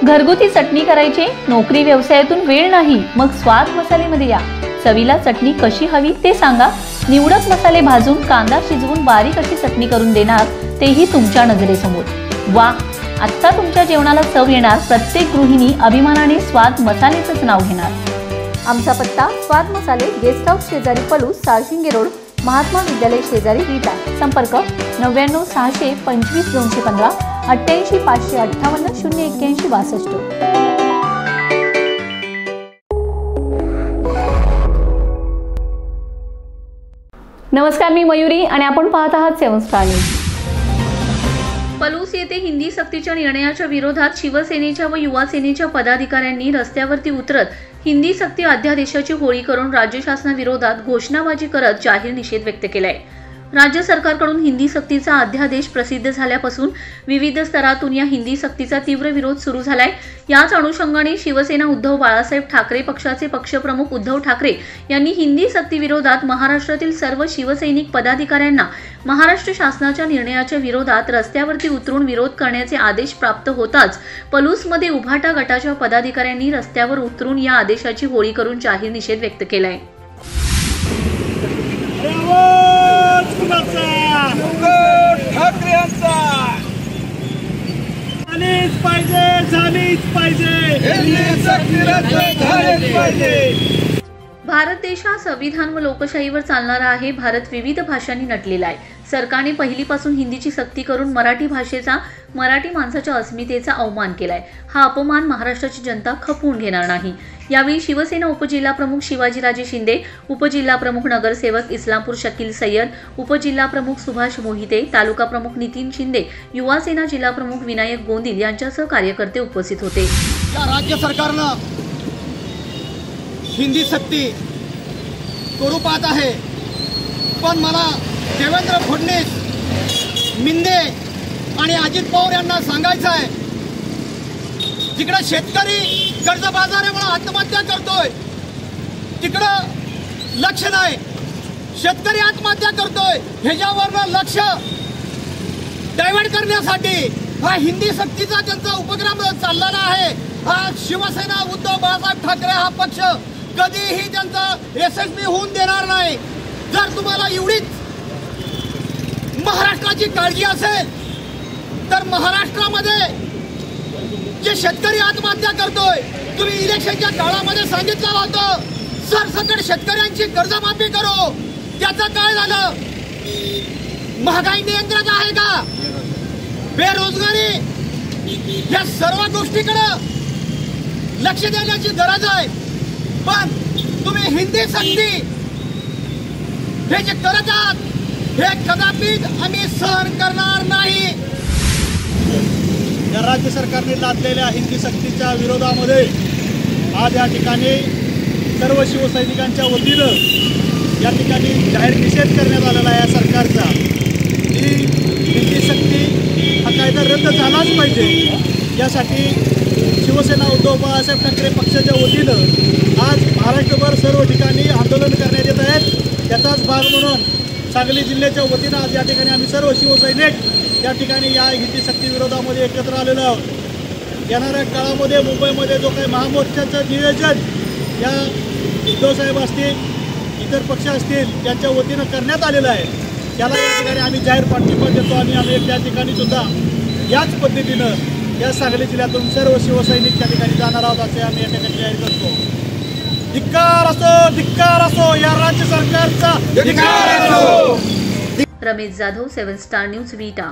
घरगुती चटणी करायची, नोकरी व्यवसायातून वेळ नाही, मग स्वाद मसालेमध्ये या। चवीला चटणी कशी हवी ते सांगा। निवडक मसाले भाजून, कांदा शिजवून बारीक अशी चटणी करून देणार, तेही तुमच्या नजरेसमोर। वा, आता तुमच्या जेवणाला चव येणार। प्रत्येक गृहिणी अभिमानाने स्वाद मसालेचंच नाव घेणार। आमचा पत्ता स्वाद मसाले, गेस्ट हाऊस शेजारी पलूस, साळशिंगे रोड, महात्मा विद्यालय शेजारी विटा। संपर्क 99 625 215 88 558 081 62। नमस्कार, मी मयुरी आणि आपण पाहत आहात 7 स्टार न्यूज। पलूस येथे हिंदी सक्तीच्या निर्णयाच्या विरोधात शिवसेनेच्या व युवा सेनेच्या पदाधिकाऱ्यांनी रस्त्यावरती उतरत हिंदी सक्ती अध्यादेशाची होळी करून राज्य शासनाविरोधात घोषणाबाजी करत जाहीर निषेध व्यक्त केलाय। राज्य सरकारकडून हिंदी सक्तीचा अध्यादेश प्रसिद्ध झाल्यापासून विविध स्तरातून या हिंदी सक्तीचा तीव्र विरोध सुरू झालाय। याच अनुषंगाने शिवसेना उद्धव बाळासाहेब ठाकरे पक्षाचे पक्षप्रमुख उद्धव ठाकरे यांनी हिंदी सक्ती विरोधात महाराष्ट्रातील सर्व शिवसैनिक पदाधिकाऱ्यांना महाराष्ट्र शासनाच्या निर्णयाच्या विरोधात रस्त्यावरती उतरून विरोध करण्याचे आदेश प्राप्त होताच पलूसमध्ये उभाटा गटाच्या पदाधिकाऱ्यांनी रस्त्यावर उतरून या आदेशाची होळी करून जाहीर निषेध व्यक्त केलाय। भारत देश हा संविधान व लोकशाहीवर चालणारा आहे। भारत विविध भाषांनी नटलेला आहे। सरकारने पहिलीपासून हिंदीची सक्ती करून मराठी भाषेचा, मराठी माणसाच्या अस्मितेचा अवमान केलाय। हा अपमान महाराष्ट्राची जनता खपवून घेणार नाही। यावेळी शिवसेना उपजिल्हा प्रमुख शिवाजीराजे शिंदे, उपजिल्हा प्रमुख नगरसेवक इस्लामपूर शकील सय्यद, उपजिल्हा प्रमुख सुभाष मोहिते, तालुका प्रमुख नितीन शिंदे, युवा सेना जिल्हा प्रमुख विनायक गोंदिल यांच्यासह कार्यकर्ते उपस्थित होते। राज्य सरकारनं हिंदी सक्ती करू पाहत आहे, पण मला देवेंद्र फडणवीस, मिंदे आणि अजित पवार यांना सांगायचं आहे, जिकडे शेतकरी कर्जबाजारीमुळे आत्महत्या करतोय तिकडं लक्ष नाही। शेतकरी आत्महत्या करतोय, ह्याच्यावर लक्ष डायव्हर्ट करण्यासाठी हा हिंदी सक्तीचा त्यांचा उपक्रम चाललेला आहे। हा शिवसेना उद्धव बाळासाहेब ठाकरे हा पक्ष कधीही त्यांचा यशस्वी होऊन देणार नाही। जर तुम्हाला एवढीच महाराष्ट्राची काळजी असेल तर महाराष्ट्रामध्ये जे शेतकरी आत्महत्या करतोय, तुम्ही इलेक्शनच्या काळामध्ये सांगितलं होतं सरसकट शेतकऱ्यांची कर्जमाफी करू, त्याचं काय झालं? महागाई नियंत्रक आहे का? बेरोजगारी, या सर्व गोष्टीकडे लक्ष देण्याची गरज आहे। पण तुम्ही हिंदी सक्ती हे जे करत आहात हे कदापि आम्ही सहन करणार नाही। या राज्य सरकारने लादलेल्या हिंदी सक्तीच्या विरोधामध्ये आज या ठिकाणी सर्व शिवसैनिकांच्या वतीनं या ठिकाणी जाहीर निषेध करण्यात आलेला आहे। या सरकारचा ही हिंदी सक्ती हा कायदा रद्द झालाच पाहिजे, यासाठी शिवसेना उद्धव बाळासाहेब ठाकरे पक्षाच्या वतीनं आज महाराष्ट्रभर सर्व ठिकाणी आंदोलन करण्यात येत आहेत। त्याचाच भाग म्हणून सांगली जिल्ह्याच्या वतीनं आज या ठिकाणी आम्ही सर्व शिवसैनिक या ठिकाणी या हिंदी सक्ती विरोधामध्ये एकत्र आलेलो आहोत। येणाऱ्या काळामध्ये मुंबईमध्ये जो काही महामोर्चाचं नियोजन या उद्धवसाहेब असतील, इतर पक्ष असतील यांच्या वतीनं करण्यात आलेलं आहे, त्याला या ठिकाणी आम्ही जाहीर पाठिंबा देतो आणि आम्ही त्या ठिकाणी सुद्धा याच पद्धतीनं या सांगली जिल्ह्यातून सर्व शिवसैनिक त्या ठिकाणी जाणार आहोत असे आम्ही या ठिकाणी जाहीर करतो। धिक्कार असो या राज्य सरकारचा, धिक्कार असो। रमेश जाधव, 7 स्टार न्यूज, विटा।